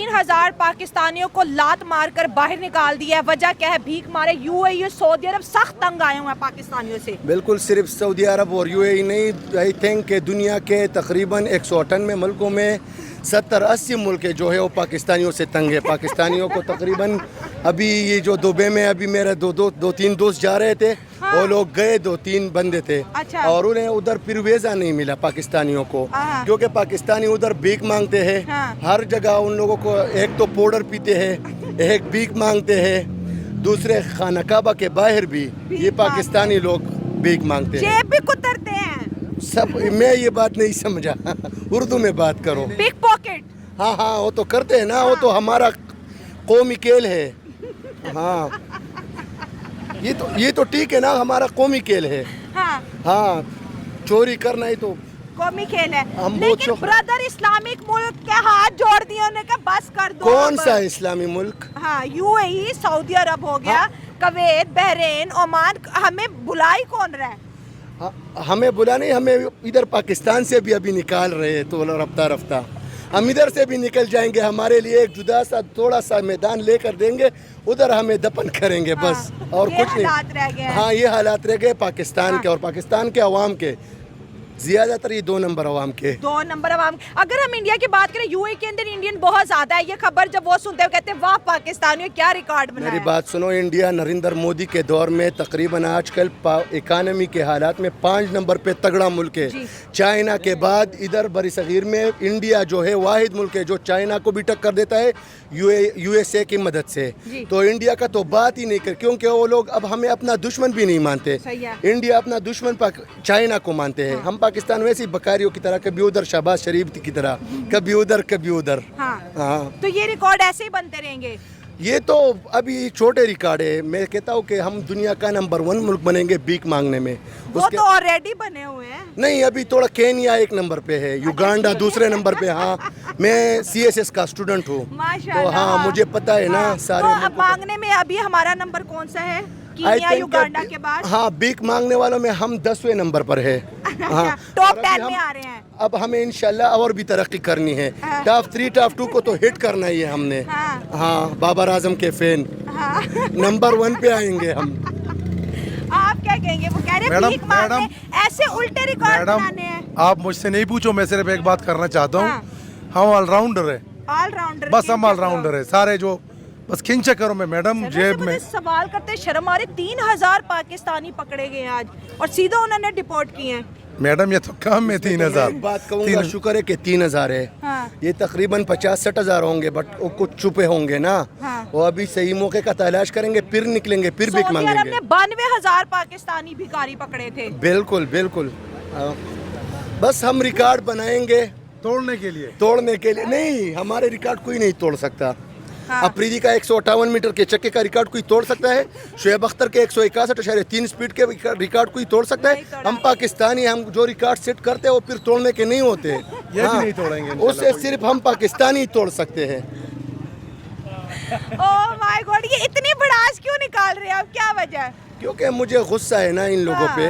3000 पाकिस्तानियों को लात मारकर बाहर निकाल दिया है। वजह क्या है? भीख मारे। यूएई सऊदी अरब सख्त तंग आए हुए हैं पाकिस्तानियों से। बिल्कुल, सिर्फ सऊदी अरब और यूएई नहीं, आई थिंक कि दुनिया के तकरीबन 198 मुल्कों में 70-80 मुल्क जो है वो पाकिस्तानियों से तंग है। पाकिस्तानियों को तकरीबन अभी ये जो दुबई में अभी मेरे दो तीन दोस्त जा रहे थे, हाँ। वो लोग गए, 2-3 बंदे थे। अच्छा। और उन्हें उधर फिर वीज़ा नहीं मिला पाकिस्तानियों को, हाँ। क्योंकि पाकिस्तानी उधर भीख मांगते हैं। हाँ। हर जगह उन लोगों को एक तो पाउडर पीते हैं, एक भीख मांगते हैं, दूसरे खाना काबा के बाहर भी ये पाकिस्तानी लोग भीख मांगते हैं, जेब भी कुतरते हैं सब। मैं ये बात नहीं समझा उर्दू में बात करो। Pick pocket. हाँ हाँ, वो तो करते हैं ना, वो तो हमारा कौमी खेल है। हाँ, ये तो ठीक है ना, हमारा कौमी खेल है। हाँ, हाँ, चोरी करना ही तो कौमी खेल है। हम लेकिन ब्रदर इस्लामिक मुल्क के हाथ जोड़ दिए, उन्होंने कहा बस कर दो। कौन सा इस्लामी मुल्क? हाँ, यूएई, सऊदी अरब हो गया, कुवैत, बहरीन, ओमान। हमें बुलाई कौन रहा है? हमें बुला नहीं, हमें इधर पाकिस्तान से भी अभी निकाल रहे हैं, तो रफ्ता रफ्ता हम इधर से भी निकल जाएंगे। हमारे लिए एक जुदा सा थोड़ा सा मैदान लेकर देंगे, उधर हमें दफन करेंगे बस। और कुछ नहीं। हालात रह गए। हाँ, ये हालात रह गए पाकिस्तान के, और पाकिस्तान के अवाम के, ज्यादातर ये 2 नंबर अवाम के। 2 नंबर अवाम। अगर हम इंडिया की बात करें, यूएई के अंदर इंडियन बहुत ज्यादा है। ये खबर जब वो सुनते हैं कहते हैं वाह पाकिस्तानियों क्या रिकॉर्ड बनाया। मेरी बात सुनो, इंडिया नरेंद्र मोदी के दौर में तकरीबन आजकल इकानमी के हालात में 5 नंबर पे तगड़ा मुल्क है। चाइना के बाद इधर बरसगीर में इंडिया जो है वाहिद मुल्क है जो चाइना को भी टक्कर देता है यूएसए की मदद से। तो इंडिया का तो बात ही नहीं कर, क्योंकि वो लोग अब हमें अपना दुश्मन भी नहीं मानते। इंडिया अपना दुश्मन चाइना को मानते हैं। हम पाकिस्तान वैसी बकारियों की तरह, कभी उधर शहबाज शरीफ की तरह, कभी उधर कभी उधर। हाँ। तो ये रिकॉर्ड ऐसे ही बनते रहेंगे। ये तो अभी छोटे रिकॉर्ड है। मैं कहता हूँ कि हम दुनिया का नंबर 1 मुल्क बनेंगे भीख मांगने में। वो तो ऑलरेडी बने हुए हैं। नहीं, अभी थोड़ा केन्या 1 नंबर पे है, युगांडा दूसरे नंबर पे। हाँ, मैं सीएसएस का स्टूडेंट हूँ, तो हाँ मुझे पता है ना सारे। तो अब मांगने में अभी हमारा नंबर कौन सा है? कीनिया, युगांडा के बाद? हाँ, भीख मांगने वालों में हम 10वें नंबर पर है। हाँ, टॉप 10 में आ रहे हैं। अब हमें इंशाल्लाह और भी तरक्की करनी है। टॉप 3 टॉप 2 को तो हिट करना ही है हमने। हाँ, बाबर आजम के फैन। नंबर 1 पे आएंगे हम। आप क्या कहेंगे? वो कह रहे हैं भीख मांगने, ऐसे उल्टे रिकॉर्ड बनाने हैं। आप मुझसे नहीं पूछो, मैं सिर्फ एक बात करना चाहता हूँ। हम ऑलराउंडर है, ऑलराउंडर बस हम ऑलराउंडर है सारे, जो बस खिंचे करो में मैडम जेब में। सवाल करते शर्म आ रही। 3000 पाकिस्तानी पकड़े गए आज और सीधा उन्होंने डिपोर्ट किए हैं। मैडम ये तो कम है 3000। बात कहूँगा, शुक्र है कि 3000 है। ये तकरीबन 50-60 होंगे, बट वो कुछ छुपे होंगे ना। वो अभी सही मौके का तलाश करेंगे, फिर निकलेंगे, फिर भीख मांगेंगे। हमने 92,000 पाकिस्तानी भिखारी पकड़े थे। बिल्कुल बिल्कुल। बस हम रिकॉर्ड बनाएंगे तोड़ने के लिए नहीं, हमारे रिकॉर्ड कोई नहीं तोड़ सकता। अफरीदी का 158 मीटर के चक्के का रिकॉर्ड कोई तोड़ सकता है? शोएब अख्तर के 161.3 स्पीड के रिकॉर्ड कोई तोड़ सकता है? हम पाकिस्तानी, हम जो रिकॉर्ड सेट करते हैं वो फिर तोड़ने के नहीं होते। ये भी नहीं तोड़ेंगे, उससे सिर्फ हम पाकिस्तानी तोड़ सकते हैं। ओह माय गॉड, ये इतनी भड़ास क्यों निकाल रहे हैं आप? क्या वजह है? क्योंकि मुझे गुस्सा है ना इन लोगों पे,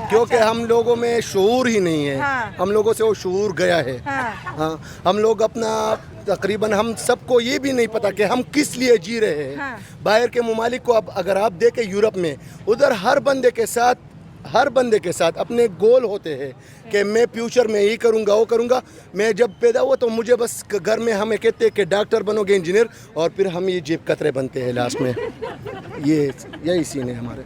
क्योंकि हम लोगों में शऊर ही नहीं है। हम लोगों से वो शऊर गया है। हाँ, हम लोग अपना तकरीबन, हम सबको ये भी नहीं पता कि हम किस लिए जी रहे हैं। बाहर के ममालिक को अब अगर आप देखें, यूरोप में उधर हर बंदे के साथ अपने गोल होते हैं कि मैं फ्यूचर में ये करूँगा वो करूँगा। मैं जब पैदा हुआ तो मुझे बस घर में हमें कहते हैं कि डॉक्टर बनोगे, इंजीनियर, और फिर हम ये जेब कतरे बनते हैं लास्ट में। यही सीन है हमारे।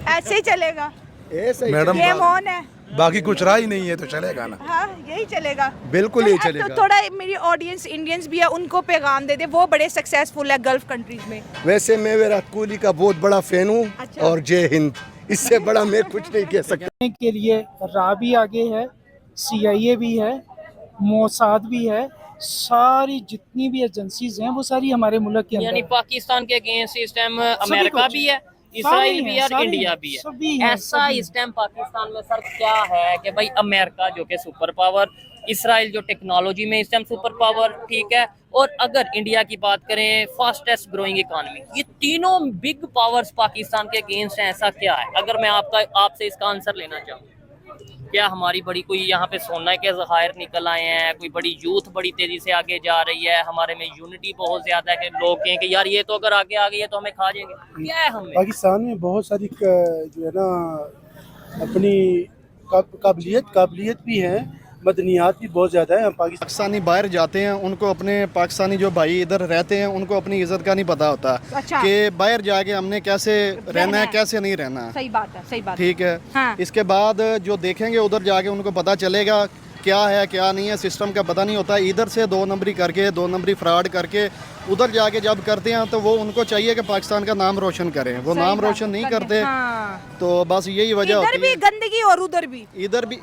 ऐसे ही चलेगा मैडम, गेम ऑन है, बाकी कुछ राह ही नहीं है तो चलेगा ना। हाँ, यही चलेगा, बिल्कुल यही चलेगा। तो थोड़ा मेरी ऑडियंस इंडियंस भी है, उनको पैगाम दे दे, वो बड़े सक्सेसफुल है गल्फ कंट्रीज में। वैसे मैं विराट कोहली का बहुत बड़ा फैन हूँ। अच्छा। और जय हिंद, इससे बड़ा मैं कुछ नहीं कह सकता। के लिए रा भी आगे है, CIA भी है, मोसाद भी है, सारी जितनी भी एजेंसीज हैं वो सारी हमारे मुल्क के अंदर। यानी पाकिस्तान के अगेंस्ट इस टाइम अमेरिका भी है, इसराइल भी है और इंडिया भी है। ऐसा इस टाइम पाकिस्तान में सर क्या है कि भाई अमेरिका जो कि सुपर पावर, इसराइल जो टेक्नोलॉजी में इस टाइम सुपर पावर, ठीक है, और अगर इंडिया की बात करें फास्टेस्ट ग्रोइंग इकोनॉमी, ये तीनों बिग पावर्स पाकिस्तान के अगेंस्ट हैं। ऐसा क्या है? अगर मैं आपसे इसका आंसर लेना चाहूँ। क्या हमारी बड़ी कोई यहाँ पे सोना के ज़खायर निकल आए हैं, कोई बड़ी यूथ बड़ी तेजी से आगे जा रही है, हमारे में यूनिटी बहुत ज्यादा है कि लोग कहें कि यार ये तो अगर आगे आ गई है तो हमें खा जाएंगे, क्या है हमें? पाकिस्तान में बहुत सारी जो है ना अपनी काबिलियत भी है, मदनियात भी बहुत ज़्यादा है। पाकिस्तानी बाहर जाते हैं, उनको अपने पाकिस्तानी जो भाई इधर रहते हैं उनको अपनी इज्जत का नहीं पता होता। अच्छा। कि बाहर जाके हमने कैसे रहना है कैसे नहीं रहना है। सही बात है, सही बात है। ठीक है। हाँ। इसके बाद जो देखेंगे उधर जाके उनको पता चलेगा क्या है क्या नहीं है, सिस्टम का पता नहीं होता। इधर से 2 नंबरी करके 2 नंबरी फ्रॉड करके उधर जाके जब करते हैं तो वो उनको चाहिए कि पाकिस्तान का नाम रोशन करें, वो नाम रोशन नहीं करते। हाँ। तो बस यही वजह इधर होती भी है। गंदगी और उधर भी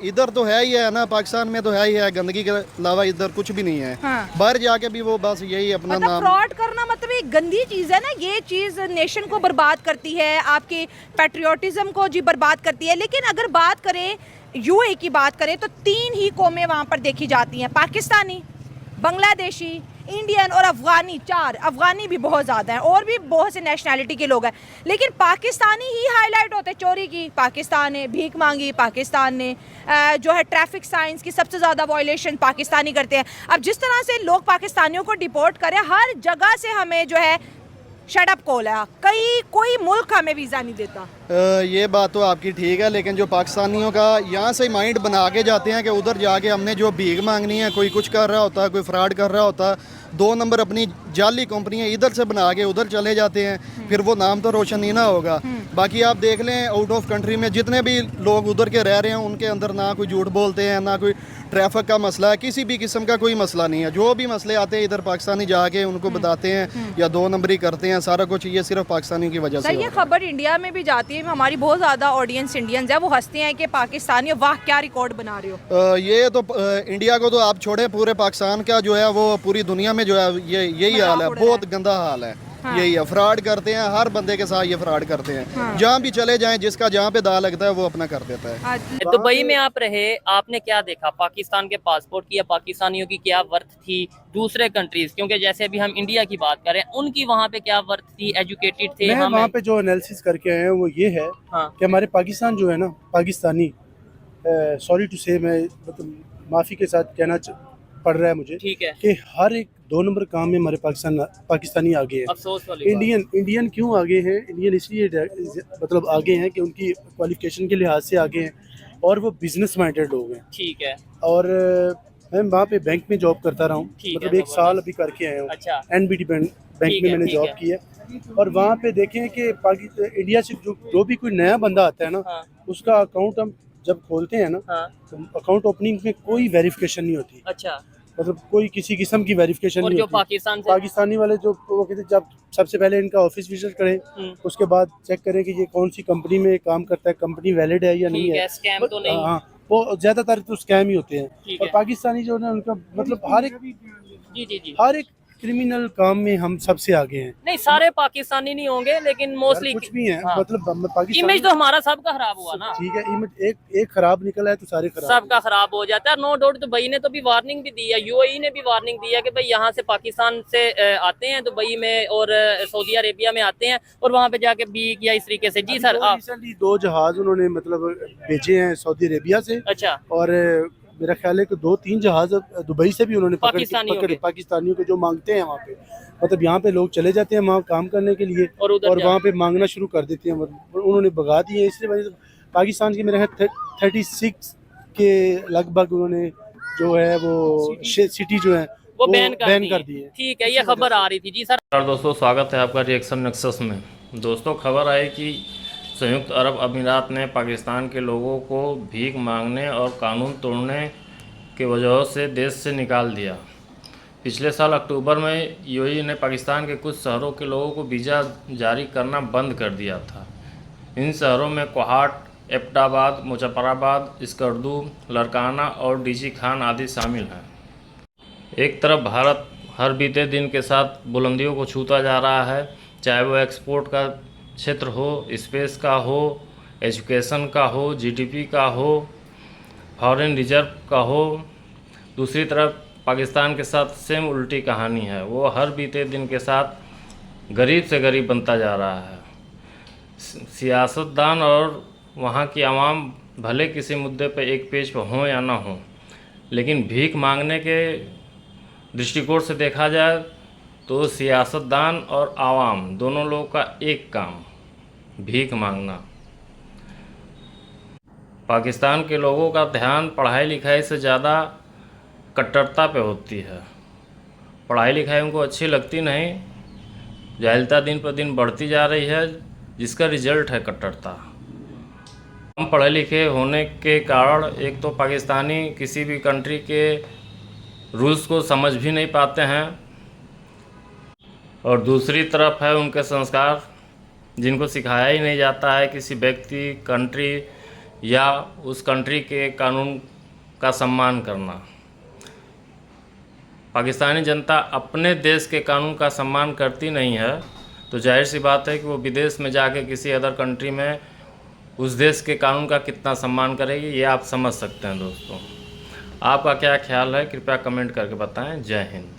इधर तो है ही है ना, पाकिस्तान में तो है ही है, गंदगी के अलावा इधर कुछ भी नहीं है। हाँ। बाहर जाके भी वो बस यही अपना मतलब नाम। फ्रॉड करना मतलब एक गंदी चीज है ना, ये चीज नेशन को बर्बाद करती है, आपके पैट्रियोटिज्म को जी बर्बाद करती है। लेकिन अगर बात करें यूए की बात करें तो 3 ही कौमें वहाँ पर देखी जाती हैं, पाकिस्तानी, बांग्लादेशी, इंडियन और अफगानी। 4 अफगानी भी बहुत ज़्यादा हैं और भी बहुत से नेशनैलिटी के लोग हैं, लेकिन पाकिस्तानी ही हाईलाइट होते हैं। चोरी की पाकिस्तान ने, भीख मांगी पाकिस्तान ने, जो है ट्रैफिक साइंस की सबसे ज़्यादा वायलेशन पाकिस्तानी करते हैं। अब जिस तरह से लोग पाकिस्तानियों को डिपोर्ट करें, हर जगह से हमें जो है शट अप कॉल है, कोई मुल्क हमें वीज़ा नहीं देता। ये बात तो आपकी ठीक है, लेकिन जो पाकिस्तानियों का यहाँ से माइंड बना के जाते हैं कि उधर जाके हमने जो भीख मांगनी है, कोई कुछ कर रहा होता है, कोई फ्रॉड कर रहा होता है, 2 नंबर अपनी जाली कंपनियाँ इधर से बना के उधर चले जाते हैं, फिर वो नाम तो रोशन नहीं ना होगा। बाकी आप देख लें आउट ऑफ कंट्री में जितने भी लोग उधर के रह रहे हैं उनके अंदर ना कोई झूठ बोलते हैं, ना कोई ट्रैफिक का मसला है, किसी भी किस्म का कोई मसला नहीं है। जो भी मसले आते हैं इधर पाकिस्तानी जाके उनको बताते हैं या 2 नंबरी करते हैं, सारा कुछ ये सिर्फ पाकिस्तानी की वजह से। सर, ये खबर इंडिया में भी जाती है, हमारी बहुत ज़्यादा ऑडियंस इंडियंस है, वो हंसते हैं कि पाकिस्तानी वाह क्या रिकॉर्ड बना रहे हो। ये तो इंडिया को तो आप छोड़े, पूरे पाकिस्तान का जो है वो पूरी दुनिया में जो है यही हाल है, बहुत गंदा हाल है। हाँ। यही है, फ्रॉड करते हैं, हर बंदे के साथ ये फ्रॉड करते हैं। हाँ। जहाँ भी चले जाएं, जिसका जहाँ पे दाल लगता है वो अपना कर देता है। दुबई में आप रहे, आपने क्या देखा? पाकिस्तान के पासपोर्ट की या पाकिस्तानियों की क्या वर्थ थी दूसरे कंट्रीज? क्योंकि जैसे अभी हम इंडिया की बात करें, उनकी वहाँ पे क्या वर्थ थी? एजुकेटेड थे हम? वहाँ पे जो एनालिसिस करके आए हैं वो ये है। हाँ। कि हमारे पाकिस्तान जो है ना, पाकिस्तानी, सॉरी टू से, मैं मतलब माफ़ी के साथ कहना पड़ रहा है मुझे, ठीक है, कि हर एक 2 नंबर काम में हमारे पाकिस्तानी आगे हैं। अफसोस वाली इंडियन क्यों आगे हैं? इंडियन इसलिए मतलब आगे हैं कि उनकी क्वालिफिकेशन के लिहाज से आगे हैं और वो बिजनेस माइंडेड लोग हैं। ठीक है। और मैं वहाँ पे बैंक में जॉब करता रहा हूँ, मतलब 1 साल अभी करके आया हूँ। अच्छा। NBT बैंक में मैंने जॉब की है। और वहाँ पे देखें कि इंडिया से जो भी कोई नया बंदा आता है ना, हाँ। उसका अकाउंट हम जब खोलते हैं ना, हाँ। तो अकाउंट ओपनिंग में कोई वेरिफिकेशन नहीं होती। अच्छा। मतलब कोई किसी किस्म की वेरिफिकेशन नहीं होती। पाकिस्तानी वाले जो वो कहते जब सबसे पहले इनका ऑफिस विजिट करें, उसके बाद चेक करें कि ये कौन सी कंपनी में काम करता है, कंपनी वैलिड है या नहीं है। स्कैम तो नहीं। हाँ, वो ज्यादातर तो स्कैम ही होते हैं। और पाकिस्तानी जो है उनका मतलब हर एक क्रिमिनल काम में हम सबसे आगे हैं। नहीं, सारे पाकिस्तानी नहीं होंगे, लेकिन मोस्टली कुछ भी हैं। हाँ। मतलब पाकिस्तान इमेज तो हमारा सबका खराब हुआ ना। ठीक है, इमेज एक खराब निकला है तो सारे खराब, सबका खराब हो जाता है। नो डाउट दुबई ने तो भी वार्निंग भी दी है, यूएई ने भी वार्निंग दी है कि भाई यहाँ से पाकिस्तान से आते हैं दुबई में और सऊदी अरेबिया में आते हैं और वहाँ पे जाके भी किया इस तरीके से। जी सर, आप रिसेंटली 2 जहाज उन्होंने मतलब भेजे हैं सऊदी अरेबिया से। अच्छा। और मेरा ख्याल है कि 2-3 जहाज दुबई से भी उन्होंने पकड़े पाकिस्तानियों को जो मांगते हैं वहाँ पे। मतलब यहाँ पे लोग चले जाते हैं वहाँ काम करने के लिए और वहाँ पे मांगना शुरू कर देते हैं, उन्होंने भगा दिए। इसलिए वजह से पाकिस्तान के मेरे 36 के लगभग उन्होंने जो है वो सिटी जो है वो बैन कर दी है। ठीक है, ये खबर आ रही थी। जी सर। दोस्तों, स्वागत है आपका रिएक्शन नेक्सस में। दोस्तों, खबर आई कि संयुक्त अरब अमीरात ने पाकिस्तान के लोगों को भीख मांगने और कानून तोड़ने की वजह से देश से निकाल दिया। पिछले साल अक्टूबर में यूएई ने पाकिस्तान के कुछ शहरों के लोगों को वीज़ा जारी करना बंद कर दिया था। इन शहरों में कोहाट, एबटाबाद, मुजफ्फराबाद, स्कर्दू, लड़काना और डीजी खान आदि शामिल हैं। एक तरफ भारत हर बीते दिन के साथ बुलंदियों को छूता जा रहा है, चाहे वो एक्सपोर्ट का क्षेत्र हो, स्पेस का हो, एजुकेशन का हो, जीडीपी का हो, फॉरेन रिजर्व का हो। दूसरी तरफ पाकिस्तान के साथ सेम उल्टी कहानी है, वो हर बीते दिन के साथ गरीब से गरीब बनता जा रहा है। सियासतदान और वहाँ की आवाम भले किसी मुद्दे पर एक पेज पर हों या ना हों, लेकिन भीख मांगने के दृष्टिकोण से देखा जाए तो सियासतदान और आवाम दोनों लोगों का एक काम भीख मांगना। पाकिस्तान के लोगों का ध्यान पढ़ाई लिखाई से ज़्यादा कट्टरता पे होती है। पढ़ाई लिखाई उनको अच्छी लगती नहीं, जाहिलता दिन पर दिन बढ़ती जा रही है, जिसका रिजल्ट है कट्टरता। हम पढ़े लिखे होने के कारण एक तो पाकिस्तानी किसी भी कंट्री के रूल्स को समझ भी नहीं पाते हैं, और दूसरी तरफ है उनके संस्कार जिनको सिखाया ही नहीं जाता है किसी व्यक्ति, कंट्री या उस कंट्री के कानून का सम्मान करना। पाकिस्तानी जनता अपने देश के कानून का सम्मान करती नहीं है, तो जाहिर सी बात है कि वो विदेश में जाके किसी अदर कंट्री में उस देश के कानून का कितना सम्मान करेगी, ये आप समझ सकते हैं। दोस्तों, आपका क्या ख्याल है, कृपया कमेंट करके बताएं। जय हिंद।